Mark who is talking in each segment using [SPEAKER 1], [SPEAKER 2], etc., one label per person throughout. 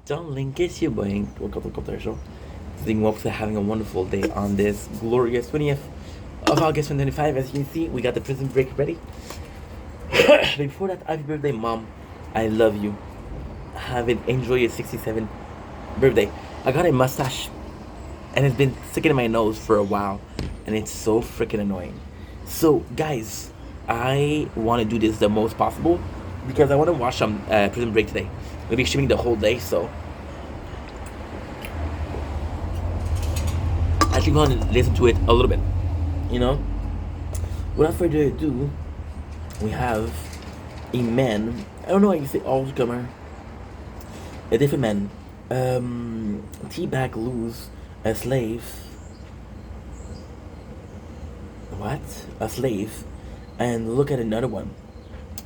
[SPEAKER 1] Don't link it, you boy. Welcome to the show. Saying hope to having a wonderful day on this glorious 20th of August 2025. As you can see, we got the prison break ready. Before that, happy birthday, Mom. I love you. Enjoy your 67th birthday. I got a mustache and it's been sticking in my nose for a while and it's so freaking annoying. So, guys, I want to do this the most possible because I want to watch some prison break today. We'll be streaming the whole day, so actually going to listen to it a little bit, you know. Without further ado, we have a man. I don't know how you say all-comer. A different man. Teabag lose a slave. What? A slave. And look at another one.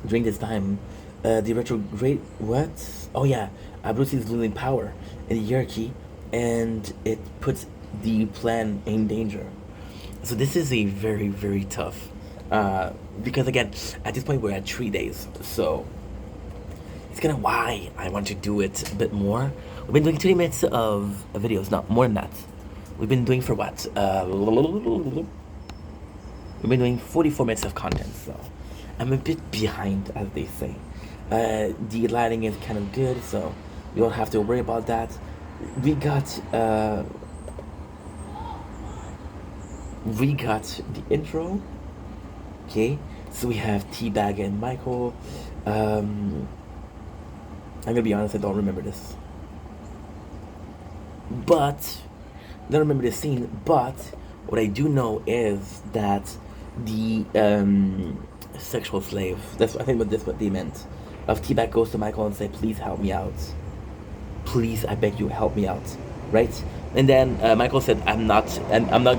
[SPEAKER 1] During this time, the retrograde. What? Oh yeah, Bruce is losing power in the hierarchy, and it puts the plan in danger. So this is a very, very tough. Because again, at this point we're at 3 days, so it's kind of why I want to do it a bit more. We've been doing 20 minutes of videos, not more than that. We've been doing for what? We've been doing 44 minutes of content, so I'm a bit behind, as they say. The lighting is kind of good, so you don't have to worry about that. We got the intro. Okay, so we have Teabag and Michael. I'm gonna be honest, I don't remember this. But I don't remember the scene, but what I do know is that the sexual slave, that's I think what they meant. Of Teabag goes to Michael and say, please help me out. Please, I beg you, help me out. Right? And then Michael said, I'm not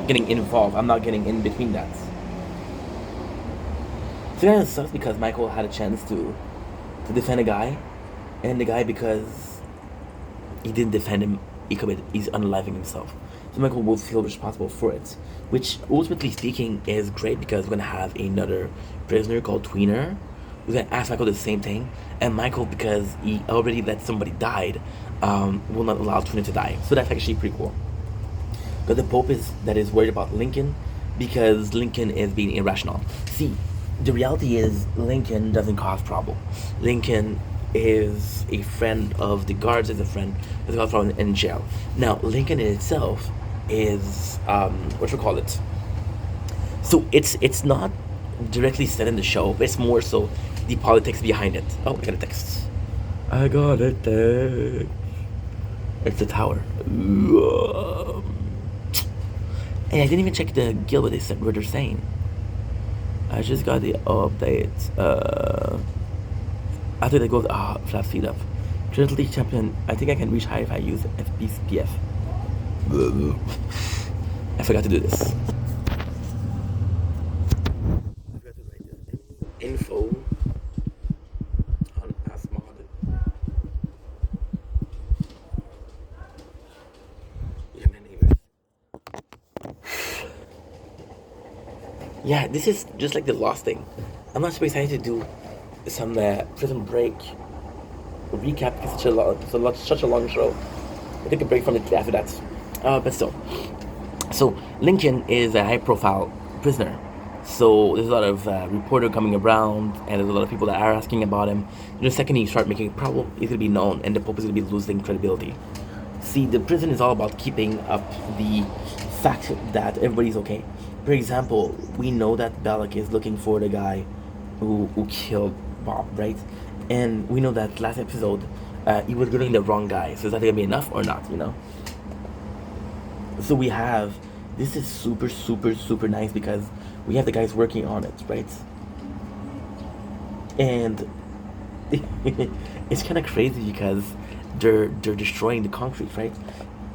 [SPEAKER 1] getting involved. I'm not getting in between that. So that sucks because Michael had a chance to defend a guy, and the guy, because he didn't defend him, he's unaliving himself. So Michael will feel responsible for it, which ultimately speaking is great because we're gonna have another prisoner called Tweener. We're gonna ask Michael the same thing, and Michael, because he already let somebody died, will not allow Tweener to die. So that's actually pretty cool. But the Pope is worried about Lincoln because Lincoln is being irrational. See, the reality is Lincoln doesn't cause trouble. Lincoln is a friend of the guards, is a friend of the guards from in jail. Now, Lincoln in itself is so it's not directly said in the show, but it's more so the politics behind it. Oh, I got a text. I got a text. It's the tower. And I didn't even check the guild what they're saying. I just got the update. After that goes, flat speed up. Currently champion, I think I can reach high if I use FPF. I forgot to do this. I forgot to write the info on Asmod. Yeah, my neighbors. Yeah, this is just like the Lost thing. I'm not super excited to do some prison break recap because such a long show. I take a break from it after that. But still. So Lincoln is a high-profile prisoner. So there's a lot of reporter coming around, and there's a lot of people that are asking about him. And the second he start making a problem, he's gonna be known, and the Pope is gonna be losing credibility. See, the prison is all about keeping up the fact that everybody's okay. For example, we know that Balak is looking for the guy who killed Bob, right? And we know that last episode, he was getting the wrong guy. So is that gonna be enough or not, you know? So we have, this is super, super, super nice because we have the guys working on it, right? And it's kind of crazy because they're destroying the concrete, right?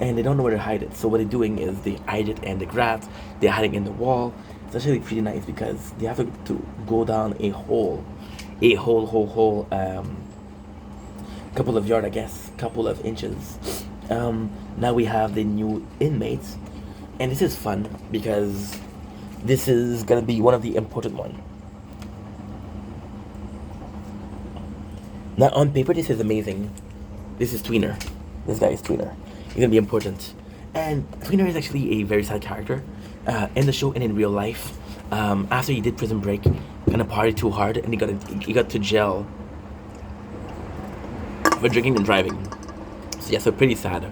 [SPEAKER 1] And they don't know where to hide it. So what they're doing is they hide it in the grass, they're hiding in the wall. It's actually pretty nice because they have to go down a whole, couple of yards, I guess, couple of inches. Now we have the new inmates, and this is fun because this is gonna be one of the important ones. Now on paper, this is amazing. This is Tweener, This guy is Tweener. He's gonna be important. And Tweener is actually a very sad character in the show and in real life. After he did Prison Break, kind of partied too hard, and he got to jail for drinking and driving. So yeah, so pretty sad,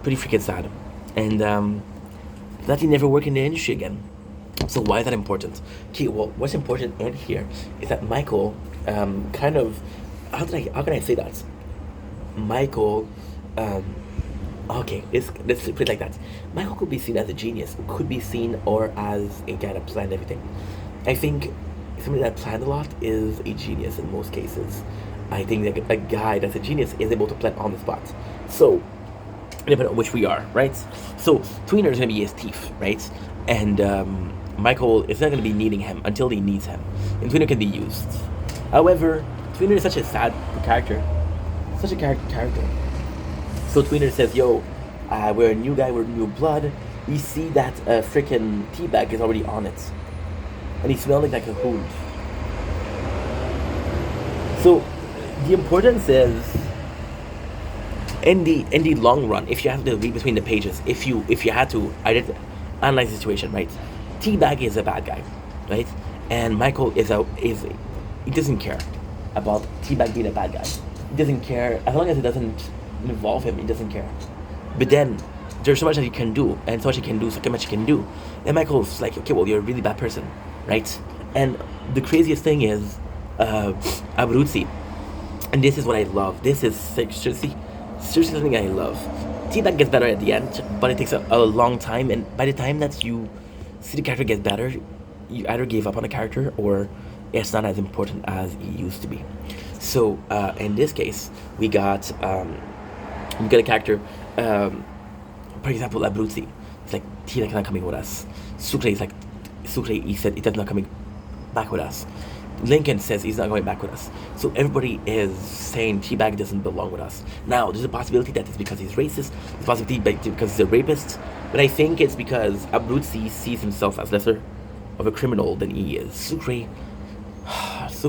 [SPEAKER 1] pretty freaking sad, and that he never worked in the industry again. So why is that important? Okay, well, what's important in here is that Michael, kind of, how can I say that? Michael, okay, let's put it like that. Michael could be seen as a genius, could be seen or as a guy that planned everything. I think somebody that planned a lot is a genius in most cases. I think that a guy that's a genius is able to plan on the spot. So, depending on which we are, right? So, Tweener is going to be his thief, right? And Michael is not going to be needing him until he needs him. And Tweener can be used. However, Tweener is such a sad character. Such a character. So Tweener says, yo, we're a new guy, we're new blood. We see that freaking teabag is already on it. And he's smelling like a hood. So, the importance is, in the long run, if you have to read between the pages, if you had to analyze the situation, right? Teabag is a bad guy, right? And Michael he doesn't care about Teabag being a bad guy. He doesn't care as long as it doesn't involve him. He doesn't care. But then there's so much that he can do, and so much he can do, so much he can do. And Michael's like, okay, well, you're a really bad person, right? And the craziest thing is Abruzzi. And this is what I love. This is seriously something I love. Teabag gets better at the end, but it takes a long time. And by the time that you see the character get better, you either gave up on the character or it's not as important as it used to be. So in this case, we got a character, for example, Abruzzi. It's like Teabag's not coming with us. Sucre is like he said he's not coming back with us. Lincoln says he's not going back with us. So everybody is saying Teabag doesn't belong with us. Now, there's a possibility that it's because he's racist. There's a possibility because he's a rapist. But I think it's because Abruzzi sees himself as lesser of a criminal than he is. Sucre,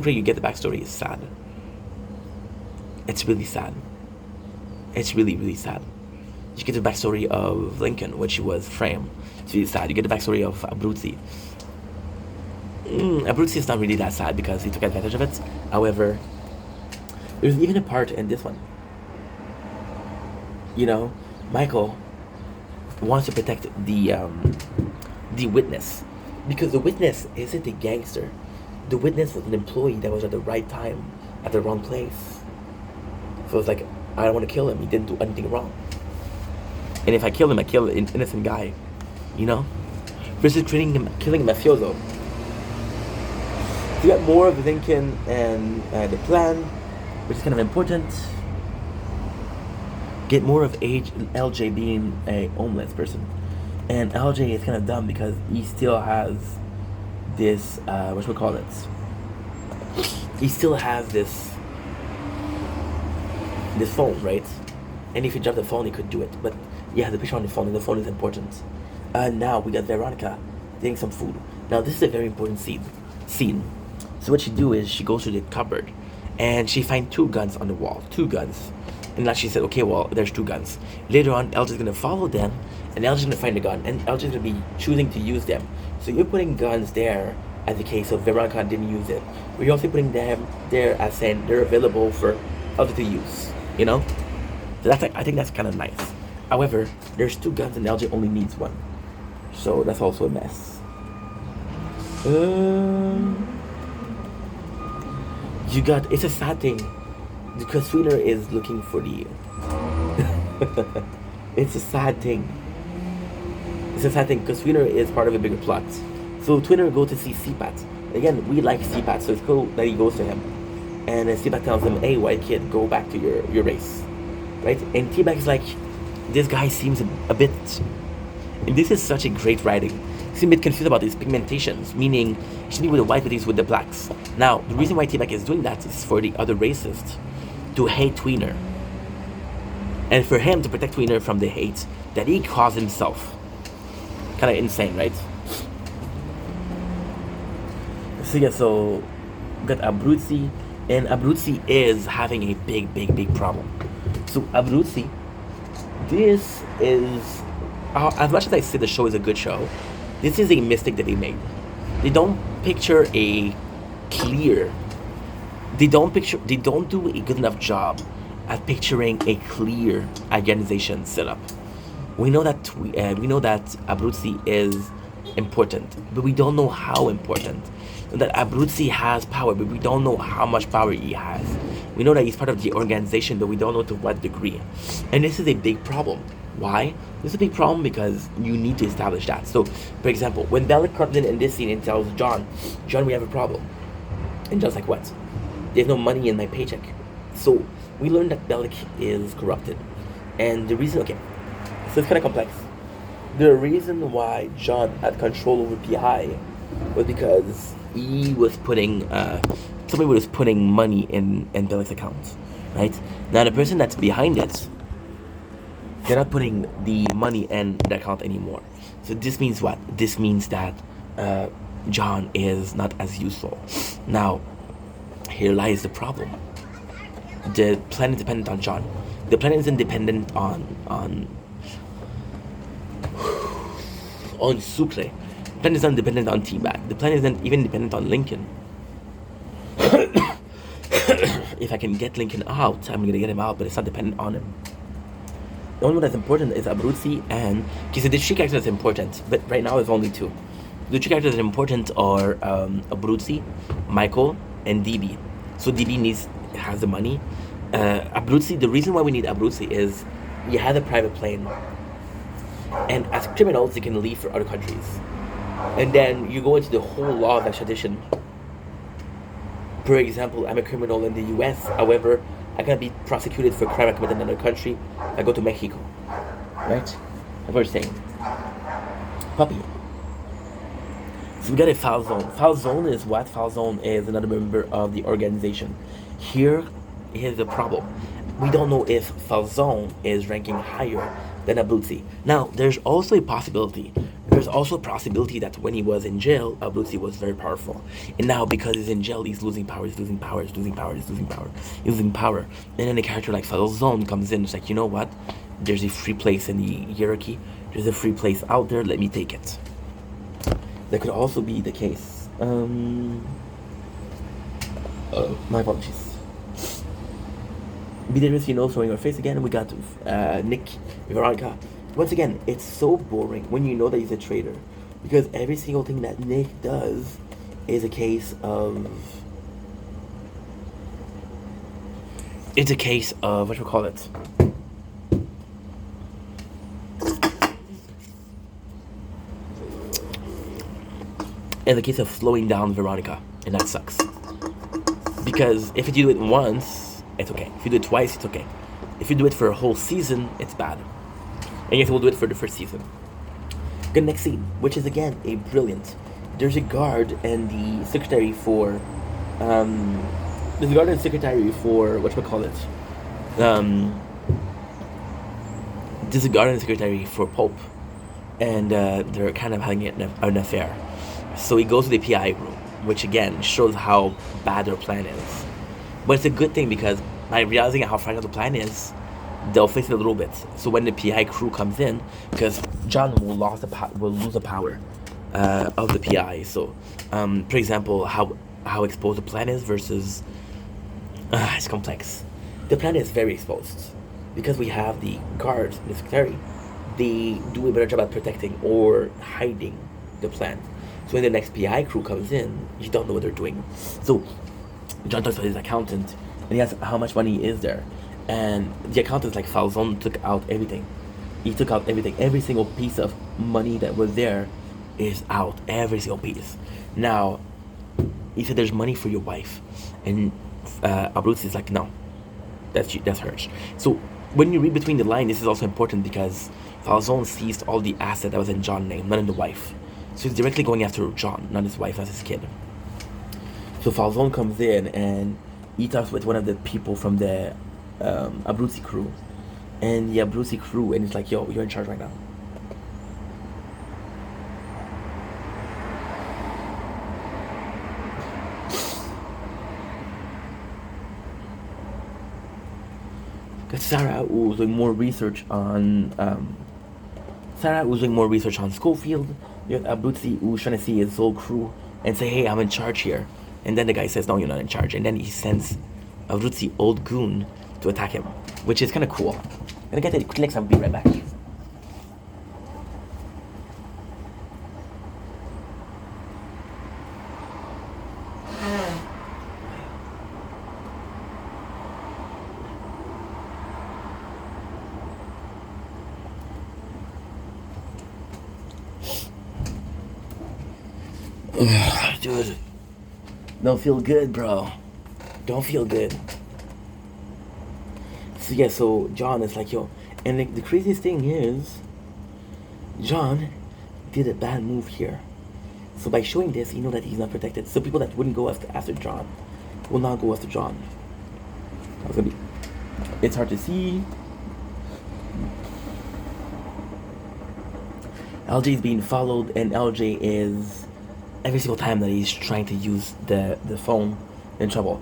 [SPEAKER 1] you get the backstory, is sad. It's really sad. It's really, really sad. You get the backstory of Lincoln, which was Frame. It's really sad. You get the backstory of Abruzzi. Abruzzi is not really that sad because he took advantage of it. However, there's even a part in this one. You know, Michael wants to protect the witness, because the witness isn't a gangster. The witness was an employee that was at the right time, at the wrong place. So it's like, I don't want to kill him. He didn't do anything wrong. And if I kill him, I kill an innocent guy. You know? Versus killing a mafioso. So you got more of Lincoln and the plan, which is kind of important. Get more of LJ being a homeless person. And LJ is kind of dumb because he still has this, he still has this phone, right? And if you drop the phone, he could do it. But yeah, the picture on the phone, and the phone is important. Now we got Veronica getting some food. Now this is a very important scene. So what she do is she goes to the cupboard and she finds 2 guns on the wall. 2 guns. And now she said, okay, well, there's 2 guns. Later on, LJ's gonna follow them and LJ's gonna find a gun and LJ's gonna be choosing to use them. So you're putting guns there as the case of Veronica didn't use it. But you're also putting them there as saying they're available for LJ to use, you know? So I think that's kind of nice. However, there's 2 guns and LJ only needs 1. So that's also a mess. It's a sad thing because Tweener is looking for the it's a sad thing because Tweener is part of a bigger plot. So Tweener go to see CPAT. Again, we like CPAT, so it's cool that he goes to him. And CPAT tells him, hey, white kid, go back to your race. Right? And Teabag is like, this guy seems a bit... And this is such a great writing. He's a bit confused about his pigmentations, meaning he should be with the white, but he's with the blacks. Now, the reason why Teabag is doing that is for the other racists to hate Tweener. And for him to protect Tweener from the hate that he caused himself. Kind of insane, right? So yeah, so we got Abruzzi, and Abruzzi is having a big problem. So Abruzzi This is, as much as I say the show is a good show, this is a mistake that they made. They don't picture a clear. They don't do a good enough job at picturing a clear organization setup. We know that Abruzzi is important, but we don't know how important. That Abruzzi has power, but we don't know how much power he has. We know that he's part of the organization, but we don't know to what degree. And this is a big problem. Why? This is a big problem because you need to establish that. So, for example, when Bellic comes in this scene and tells John, John, we have a problem. And John's like, what? There's no money in my paycheck. So, we learned that Bellic is corrupted. And the reason, okay, so it's kind of complex. The reason why John had control over PI was because he was putting, somebody was putting money in Bellic's account, right? Now, the person that's behind it, they're not putting the money in the account anymore. So this means what? This means that John is not as useful. Now, here lies the problem. The plan is dependent on John. The plan isn't dependent on Sucre. The plan isn't dependent on T-Bag. The plan isn't even dependent on Lincoln. If I can get Lincoln out, I'm gonna get him out, but it's not dependent on him. The only one that's important is Abruzzi and... Okay, so the three characters that's important, but right now there's only two. The three characters that are important are Abruzzi, Michael, and DB. So DB has the money. Abruzzi, the reason why we need Abruzzi is he has a private plane. And as criminals, they can leave for other countries. And then you go into the whole law of extradition. For example, I'm a criminal in the US, however, I can be prosecuted for crime I committed in another country. I go to Mexico, right? That's what we're saying. Puppy. So we got a foul zone. Foul zone is what? Foul zone is another member of the organization. Here's the problem. We don't know if foul zone is ranking higher than Abruzzi. Now, there's also a possibility. There's also a possibility that when he was in jail, Abruzzi was very powerful. And now, because he's in jail, he's losing power, he's losing power, he's losing power, he's losing power, he's losing power. And then a character like Falzone comes in, it's like, you know what? There's a free place in the hierarchy. There's a free place out there, let me take it. That could also be the case. My apologies. Bidaris, throwing our face again. We got Nick, Veronica. Once again, it's so boring when you know that he's a traitor, because every single thing that Nick does is a case of. It's a case of what you call it. It's a case of slowing down Veronica, and that sucks. Because if you do it once, it's okay. If you do it twice, it's okay. If you do it for a whole season, it's bad. And yes, we'll do it for the first season. Good, next scene, which is again a brilliant. There's a guard and the secretary for, there's a guard and secretary for whatchamacallit. There's a guard and secretary for Pope, and they're kind of having an affair. So he goes to the PI room, which again shows how bad their plan is. But it's a good thing because by realizing how fragile the plan is, they'll face it a little bit. So when the PI crew comes in, because John will lose the power of the PI. So, for example, how exposed the plan is versus it's complex. The plan is very exposed because we have the guards, the secretary. They do a better job at protecting or hiding the plan. So when the next PI crew comes in, you don't know what they're doing. So John talks about his accountant, and he asks how much money is there. And the accountant's like, Falzone took out everything. He took out everything. Every single piece of money that was there is out. Every single piece. Now, he said, there's money for your wife. And Abruzzi is like, no, that's hers. So when you read between the lines, this is also important because Falzone seized all the asset that was in John's name, not in the wife. So he's directly going after John, not his wife, not his kid. So Falzone comes in and he talks with one of the people from the Abruzzi crew. And the Abruzzi crew, and it's like, yo, you're in charge right now. But Sarah was doing more research on Schofield. You have Abruzzi who's trying to see his whole crew and say, "Hey, I'm in charge here." And then the guy says, "No, you're not in charge." And then he sends Abruzzi, old goon, to attack him, which is kind of cool. And I get it. Next, I'll be right back. Dude, don't feel good, bro. Don't feel good. So yeah, so John is like, yo, and like, the craziest thing is, John did a bad move here. So by showing this, you know that he's not protected. So people that wouldn't go after John will not go after John. That's gonna be. It's hard to see. LJ is being followed, and LJ is every single time that he's trying to use the phone in trouble.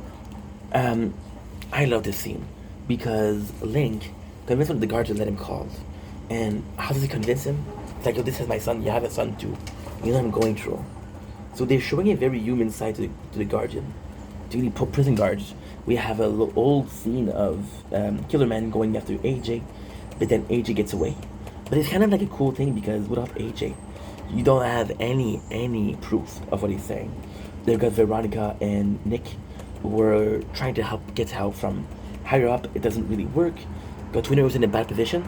[SPEAKER 1] I love this scene because Link convinced one of the guards to let him call, and how does he convince him? It's like, yo, this is my son. You have a son too. You know what I'm going through. So they're showing a very human side to the guardian, to the prison guards. We have a old scene of Killer Man going after AJ, but then AJ gets away. But it's kind of like a cool thing because without AJ, you don't have any proof of what he's saying. They've got Veronica and Nick who were trying to get help from higher up. It doesn't really work. Got Twinner was in a bad position.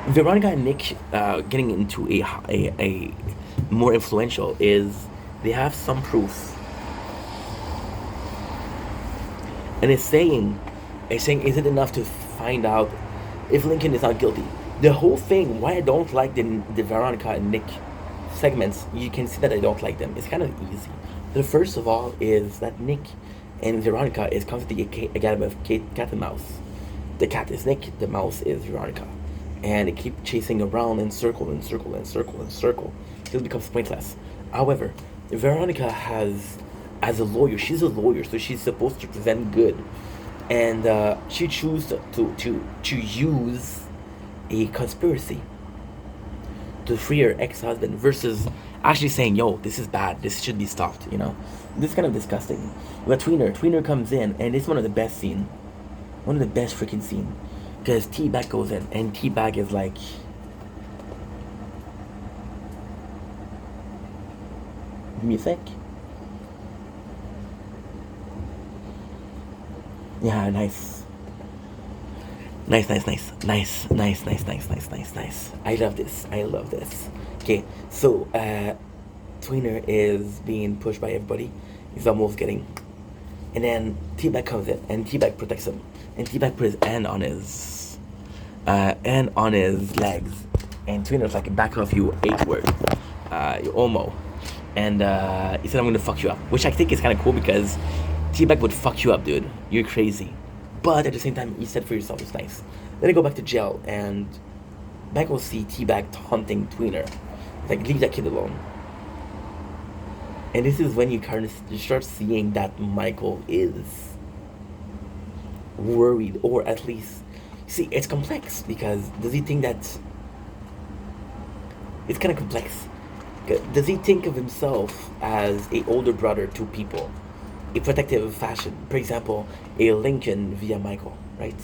[SPEAKER 1] Veronica and Nick getting into a more influential is they have some proof, and it's saying is it enough to find out if Lincoln is not guilty? The whole thing, why I don't like the Veronica and Nick segments, you can see that I don't like them. It's kind of easy. The first of all is that Nick and Veronica is constantly a game of cat and mouse. The cat is Nick, the mouse is Veronica. And they keep chasing around in circle and circle and circle and circle till it becomes pointless. However, Veronica as a lawyer, she's a lawyer, so she's supposed to present good. And she chooses to use a conspiracy to free her ex-husband versus actually saying, yo, this is bad, this should be stopped, you know? This is kind of disgusting. But Tweener comes in, and it's one of the best scene. One of the best freaking scene. Because T-Bag goes in, and T-Bag is like... music? Yeah, nice. Nice. I love this. Okay, so Tweener is being pushed by everybody. He's almost getting, and then T-Bag comes in, and T-Bag protects him, and T-Bag put his hand on his legs, and Tweener's like, back off, you H-word, you homo, and he said, I'm gonna fuck you up, which I think is kind of cool because T-Bag would fuck you up, dude. You're crazy. But at the same time, you said for yourself, it's nice. Then I go back to jail, and Bag will see T-Bag taunting Tweener. It's like, leave that kid alone. And this is when you start seeing that Michael is worried, or at least... See, it's complex, because does he think that... It's kind of complex. Does he think of himself as a older brother to people? A protective fashion, for example, a Lincoln via Michael, right?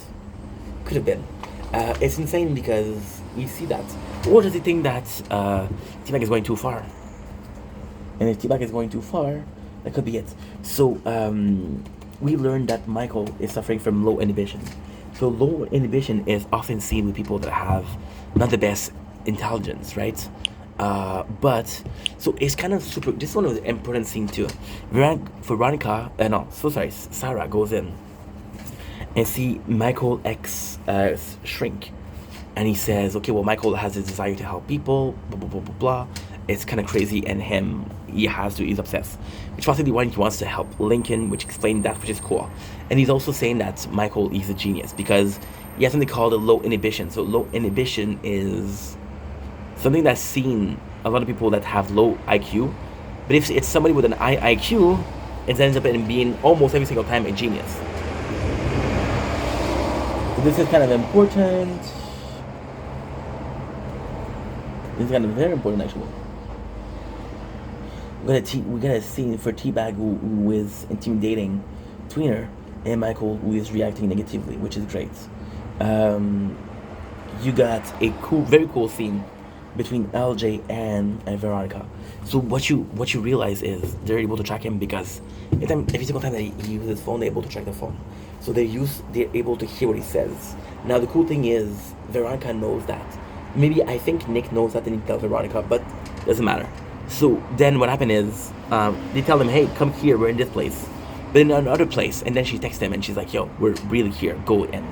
[SPEAKER 1] Could have been. It's insane because you see that. Or does he think that T-Bag is going too far? And if T-Bag is going too far, that could be it. So we learned that Michael is suffering from low inhibition. So low inhibition is often seen with people that have not the best intelligence, right? But so it's kind of super. This one was an important scene too. Veronica, Sarah goes in and see Michael X shrink, and he says, "Okay, well, Michael has a desire to help people. Blah blah blah blah blah. It's kind of crazy, and he's obsessed, which possibly why he wants to help Lincoln, which explained that, which is cool. And he's also saying that Michael is a genius because he has something called a low inhibition. So low inhibition is something that's seen a lot of people that have low IQ, but if it's somebody with an high IQ, it ends up in being almost every single time a genius. This is kind of important. This is kind of very important, actually. We got a scene for Teabag who is intimidating Tweener, and Michael who is reacting negatively, which is great. You got a very cool scene between LJ and Veronica. So what you realize is they're able to track him because every single time that he uses his phone, they're able to track the phone. So they're able to hear what he says. Now the cool thing is Veronica knows that. Maybe I think Nick knows that, and he tells Veronica, but it doesn't matter. So then what happened is they tell him, hey, come here, we're in this place. But in another place, and then she texts him and she's like, yo, we're really here, go in.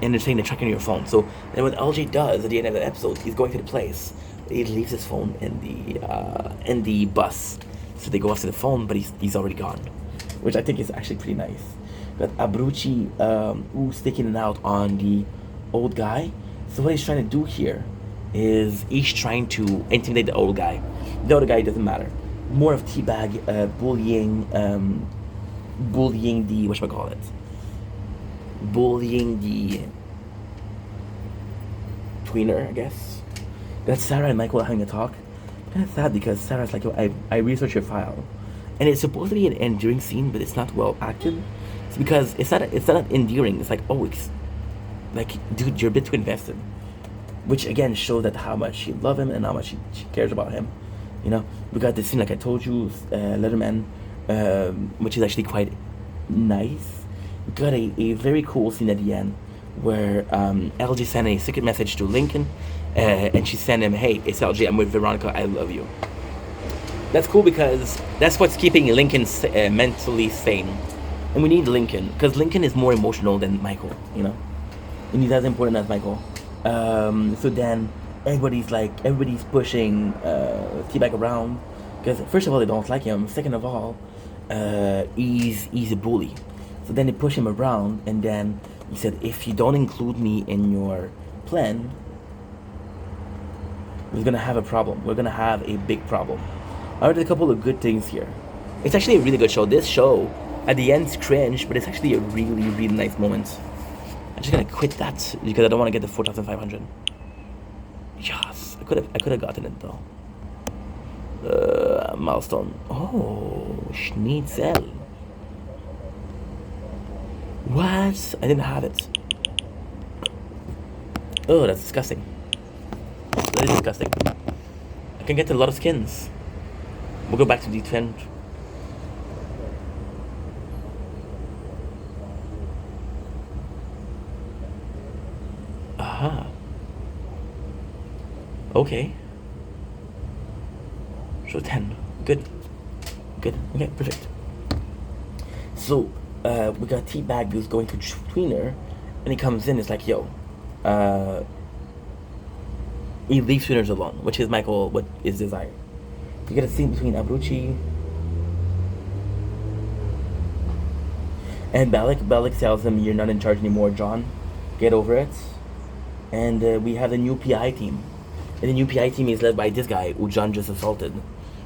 [SPEAKER 1] And they're saying they're tracking your phone. So then what LJ does at the end of the episode, he's going to the place. He leaves his phone in the bus. So they go after the phone, but he's already gone, which I think is actually pretty nice. But Abruzzi, who's sticking it out on the old guy. So what he's trying to do here is he's trying to intimidate the old guy. The other guy doesn't matter. More of Teabag bullying the whatchamacallit? Bullying the tweener, I guess. That's Sarah and Michael having a talk. Kind of sad because Sarah's like, yo, I researched your file, and it's supposed to be an endearing scene, but it's not well acted. It's because it's not endearing. It's like, oh, it's like, dude, you're a bit too invested, which again shows that how much she loves him and how much she cares about him. You know, we got this scene, like I told you, Letterman, which is actually quite nice. We got a very cool scene at the end where LJ sent a secret message to Lincoln, and she sent him, hey, it's LJ, I'm with Veronica, I love you. That's cool because that's what's keeping Lincoln mentally sane. And we need Lincoln, because Lincoln is more emotional than Michael, you know? And he's as important as Michael. So then everybody's pushing Teabag around, because first of all, they don't like him. Second of all, he's a bully. So then they push him around, and then he said, if you don't include me in your plan, we're gonna have a problem. We're gonna have a big problem. I heard a couple of good things here. It's actually a really good show. This show, at the end, is cringe, but it's actually a really, really nice moment. I'm just gonna quit that because I don't want to get the 4,500. Yes, I could have gotten it though. Milestone. Oh, Schnitzel. What? I didn't have it. Oh, that's disgusting. That is disgusting. I can get a lot of skins. We'll go back to D10. Aha. Okay. So 10. Good. Okay, perfect. So, we got Teabag who's going to Tweener, and he comes in, it's like, yo, he leaves Tweeners alone, which is Michael, what is desired. You get a scene between Abruzzi and Bellic. Bellic tells him, you're not in charge anymore, John. Get over it. And we have the new PI team. And the new PI team is led by this guy who John just assaulted.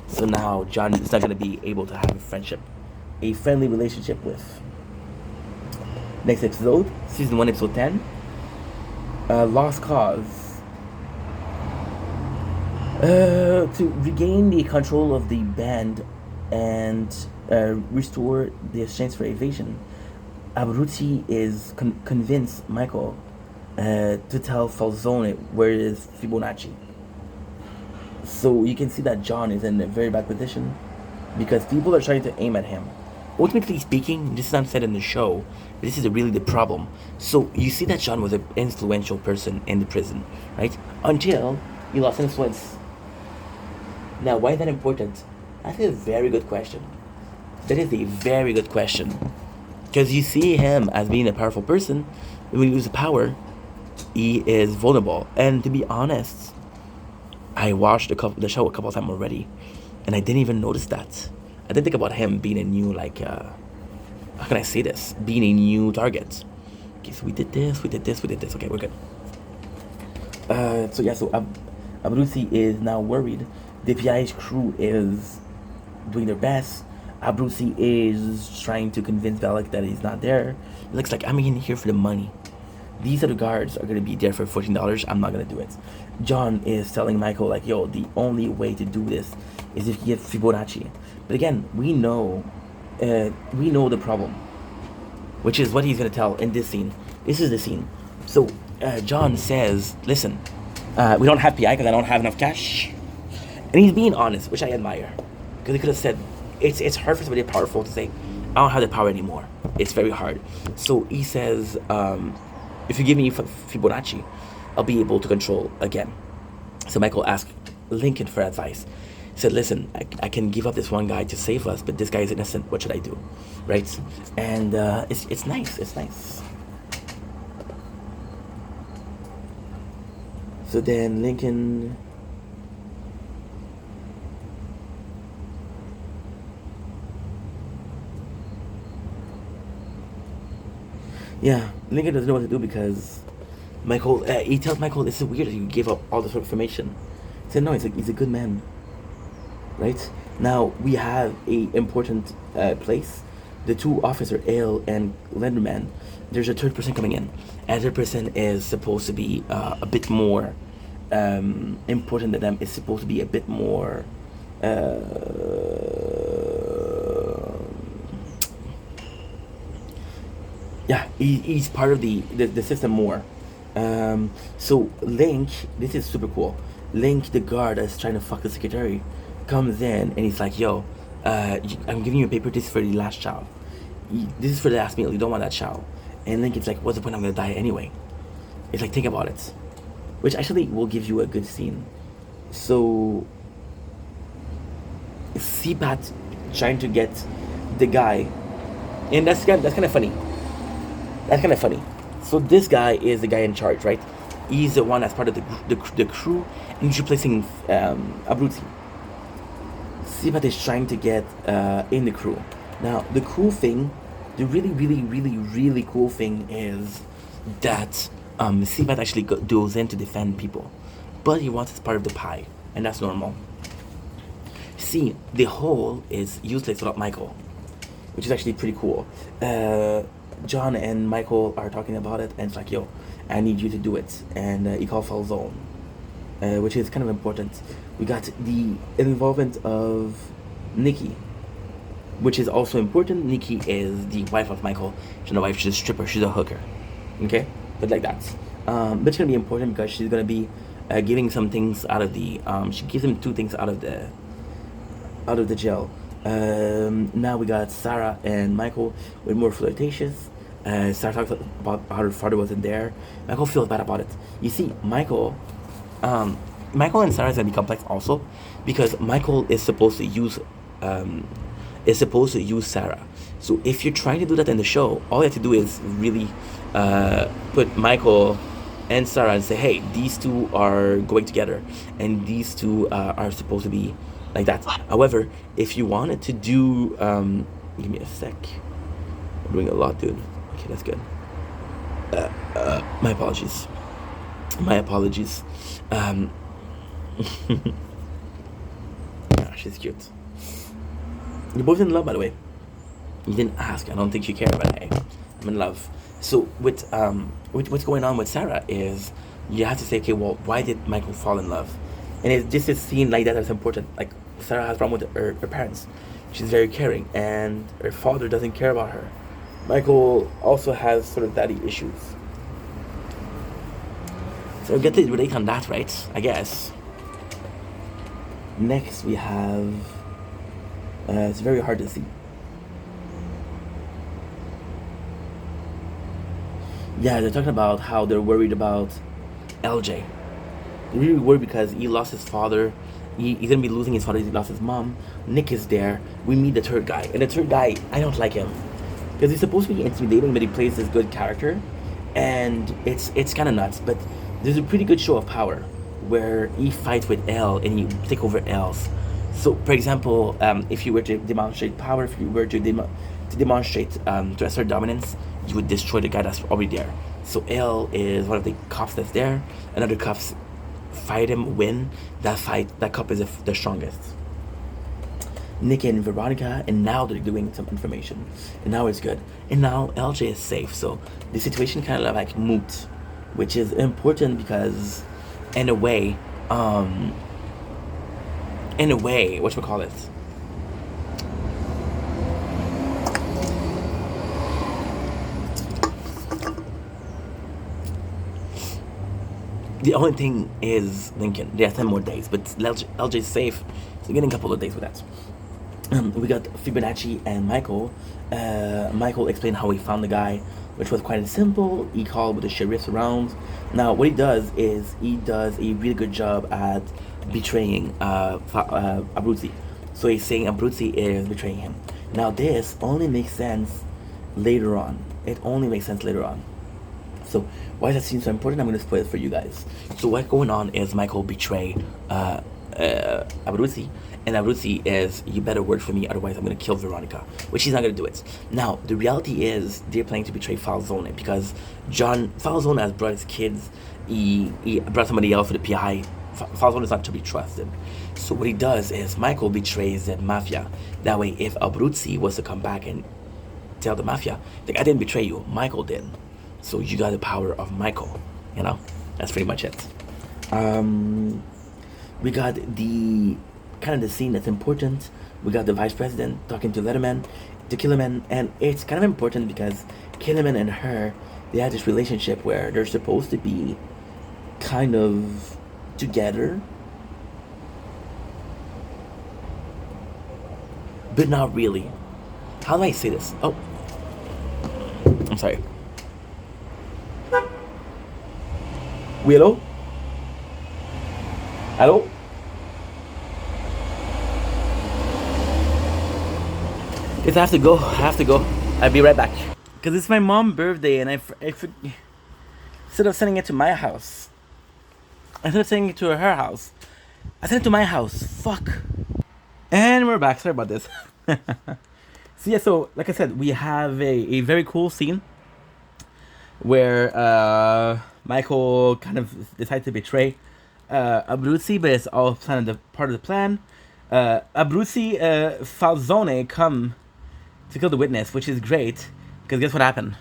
[SPEAKER 1] So now John is not going to be able to have a friendly relationship with. Next episode, season 1, episode 10. Lost Cause. To regain the control of the band and restore the chance for evasion, Abruzzi is convinced Michael to tell Falzone where is Fibonacci. So you can see that John is in a very bad position because people are trying to aim at him. Ultimately speaking, this is not said in the show, but this is really the problem. So you see that John was an influential person in the prison, right? Until he lost influence. Now, why is that important? That's a very good question. That is a very good question. Because you see him as being a powerful person. When he uses power, he is vulnerable. And to be honest, I watched the show a couple of times already, and I didn't even notice that. I didn't think about him being a new, how can I say this? Being a new target. Okay, so we did this. Okay, we're good. So Abruzzi is now worried. The PI's crew is doing their best. Abruzzi is trying to convince Bellic that he's not there. It looks like I'm in here for the money. These other guards are gonna be there for $14. I'm not gonna do it. John is telling Michael like, yo, the only way to do this is if you get Fibonacci. But again, we know the problem, which is what he's gonna tell in this scene. This is the scene. So John says, listen, we don't have PI because I don't have enough cash. And he's being honest, which I admire. Because he could have said, it's hard for somebody powerful to say, I don't have the power anymore. It's very hard. So he says, if you give me Fibonacci, I'll be able to control again. So Michael asked Lincoln for advice. He said, listen, I can give up this one guy to save us, but this guy is innocent. What should I do? Right? And it's nice. It's nice. So then Lincoln... Yeah, Lincoln doesn't know what to do because Michael, he tells Michael, this is weird that you gave up all this information. He said, no, he's a good man. Right? Now, we have a important place. The two officers, Ale and Lenderman, there's a third person coming in. And the third person is supposed to be a bit more important than them. It's supposed to be a bit more... yeah, he's part of the system more. So Link, this is super cool. Link, the guard that's trying to fuck the secretary, comes in and he's like, yo, I'm giving you a paper. This is for the last child. This is for the last meal. You don't want that child. And Link is like, what's the point? I'm gonna die anyway. It's like, think about it. Which actually will give you a good scene. So CPAT trying to get the guy, and that's kind of funny. That's kind of funny. So this guy is the guy in charge, right? He's the one that's part of the crew, and he's replacing Abruzzi. CPAT is trying to get in the crew. Now, the cool thing, the really cool thing is that CPAT actually goes in to defend people, but he wants as part of the pie, and that's normal. See, the whole is useless without Michael, which is actually pretty cool. John and Michael are talking about it, and it's like, yo, I need you to do it. And he calls Falzone, which is kind of important. We got the involvement of Nikki, which is also important. Nikki is the wife of Michael. She's not a wife, she's a stripper, she's a hooker. Okay? But like that. But it's going to be important because she's going to be giving some things out of the... she gives him 2 things out of the jail. Now we got Sarah and Michael with more flirtatious. Sarah talks about how her father wasn't there. Michael feels bad about it. You see, Michael and Sarah is gonna be complex also, because Michael is supposed to use Sarah. So if you're trying to do that in the show, all you have to do is really put Michael and Sarah and say, hey, these two are going together, and these two are supposed to be like that. However, if you wanted to do, give me a sec. I'm doing a lot, dude. Okay, that's good. My apologies. Yeah, she's cute. You're both in love, by the way. You didn't ask. I don't think you care, but hey, I'm in love. So with what's going on with Sarah is you have to say, okay, well, why did Michael fall in love? And it's just a scene like that that's important. Like, Sarah has a problem with her parents. She's very caring, and her father doesn't care about her. Michael also has sort of daddy issues. So we get to relate on that, right? I guess. Next we have... it's very hard to see. Yeah, they're talking about how they're worried about LJ. They're really worried because he lost his father. He's gonna be losing his father. He lost his mom. Nick is there. We meet the third guy, and the third guy, I don't like him because he's supposed to be intimidating, but he plays this good character, and it's kind of nuts. But there's a pretty good show of power where he fights with L and you take over L's. So, for example, if you were to demonstrate power, if you were to demonstrate to assert dominance, you would destroy the guy that's already there. So L is one of the cops that's there. Another cops fight him, win that fight. That cop is the strongest. Nick and Veronica, and now they're doing some information, and now it's good, and now LJ is safe. So the situation kind of like moot, which is important because, in a way, what we call it. The only thing is Lincoln. They have 10 more days, but LJ's safe, so getting a couple of days with that. We got Fibonacci and Michael. Michael explained how he found the guy, which was quite simple. He called with the sheriffs around. Now, what he does is he does a really good job at betraying Abruzzi. So he's saying Abruzzi is betraying him. Now, this only makes sense later on. It only makes sense later on. So why does that seem so important? I'm going to spoil it for you guys. So what's going on is Michael betray Abruzzi, and Abruzzi is, you better work for me, otherwise I'm going to kill Veronica, which he's not going to do it. Now, the reality is they're planning to betray Falzone because Falzone has brought his kids, he brought somebody else for the PI. Falzone is not to be trusted. So what he does is Michael betrays the mafia. That way, if Abruzzi was to come back and tell the mafia, like, I didn't betray you, Michael did. So you got the power of Michael, you know? That's pretty much it. We got the kind of the scene that's important. We got the vice president talking to Killerman, and it's kind of important because Killerman and her, they had this relationship where they're supposed to be kind of together, but not really. How do I say this? Oh, I'm sorry. Oui, hello? Hello? Guess I have to go. I'll be right back. Because it's my mom's birthday and instead of sending it to my house, instead of sending it to her house, I sent it to my house. Fuck. And we're back. Sorry about this. So yeah, so like I said, we have a very cool scene where Michael kind of decides to betray Abruzzi, but it's all kind of part of the plan. Abruzzi, Falzone come to kill the witness, which is great, because guess what happened?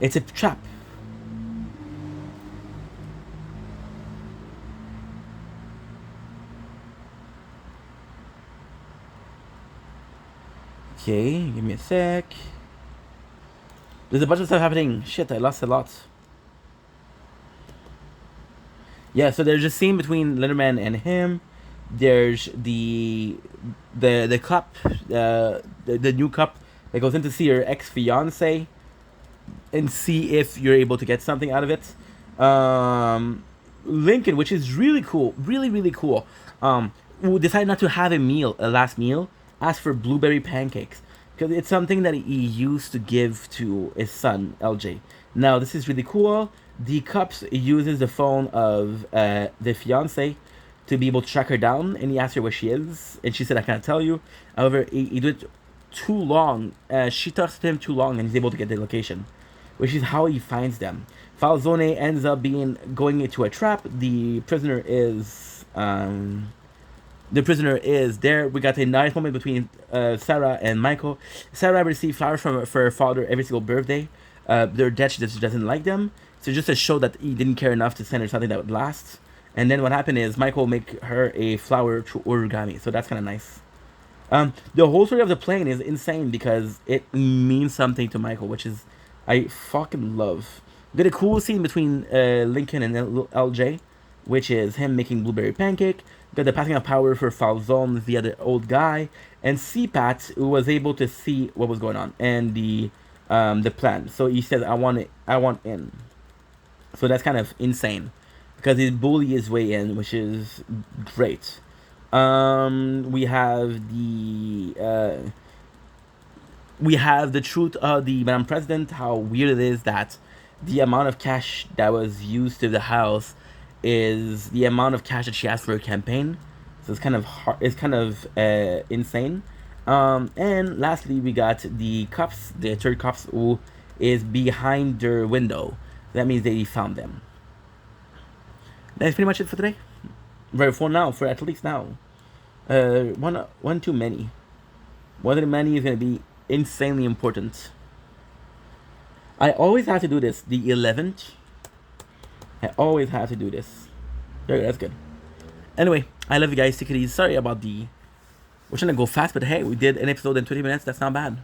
[SPEAKER 1] It's a trap. Okay, give me a sec. There's a bunch of stuff happening. Shit, I lost a lot. Yeah, so there's a scene between Letterman and him. There's the cop, the new cop that goes in to see her ex-fiance and see if you're able to get something out of it. Lincoln, which is really cool, really cool, who decided not to have a last meal, asked for blueberry pancakes because it's something that he used to give to his son LJ. Now this is really cool. The cops uses the phone of the fiance to be able to track her down, and he asked her where she is, and she said, I can't tell you. However, he did it too long. She talks to him too long, and he's able to get the location, which is how he finds them. Falzone ends up going into a trap. The prisoner is there. We got a nice moment between Sarah and Michael. Sarah received flowers for her father every single birthday. They're dead. She just doesn't like them. So just to show that he didn't care enough to send her something that would last. And then what happened is Michael make her a flower through origami. So that's kind of nice. The whole story of the plane is insane because it means something to Michael, which is I fucking love. We got a cool scene between Lincoln and LJ, which is him making blueberry pancake. We got the passing of power for Falzone via the old guy, and CPAT, who was able to see what was going on and the plan. So he said, I want in. So that's kind of insane because he bullied his way in, which is great. We have the truth of the Madam President, how weird it is that the amount of cash that was used to the house is the amount of cash that she asked for her campaign. So it's kind of hard, it's kind of insane. And lastly, we got the cops, the third cops, who is behind their window. That means they found them. That's pretty much it for today. For at least now. One too many. One too many is gonna be insanely important. I always have to do this. The 11th. I always have to do this. There, that's good. Anyway, I love you guys. Take it easy. Sorry about the. We're trying to go fast, but hey, we did an episode in 20 minutes. That's not bad.